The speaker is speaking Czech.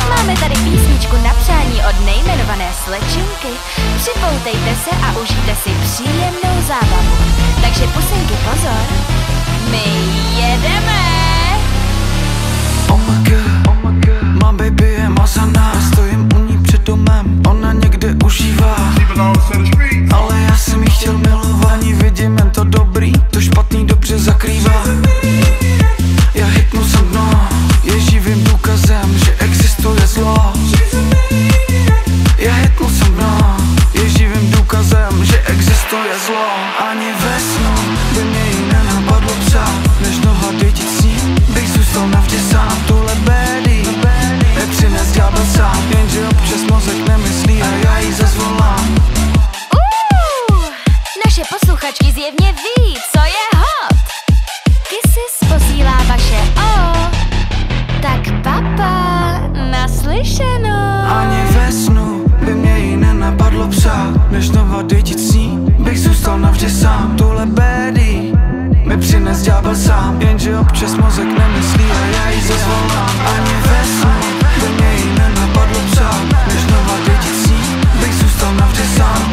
Máme tady písničku na přání od nejmenované slečinky. Připoutejte se a užijte si příjemnou zábavu. Takže pusinky pozor, my jedeme! Oh my god, má baby je mazaná. Stojím u ní před domem, ona někde užívá. Ale já jsem jí chtěl milovat. Ani vidím jen to dobrý, to špatný dobře zakrývá. Já hitnu jsem dno, je živým důkazem, že existuje zlo. Já hitnu jsem dno, je živým důkazem, že existuje zlo. Ani ve snu by mě jí nenapadlo psát, než noha děti s ní bych zůstal navždy sám. Tuhle bédy nepřines ďábel sám, jenže občas mozek nemyslí a já jí zazvolám. Naše posluchačky zjevně ví, co je hot. Kisses posílá vaše tak papa, naslyšeno. Ani ve snu by mě jí nenapadlo psát, než noha děti s ní bych zůstal navždy sám. Tuhle bédy mi přines ďábel sám, jenže občas mozek nemyslí a já jí zazvolám. Ani ve snu by mě jí nenapadlo psát, než noha děti s ní bych zůstal navždy sám.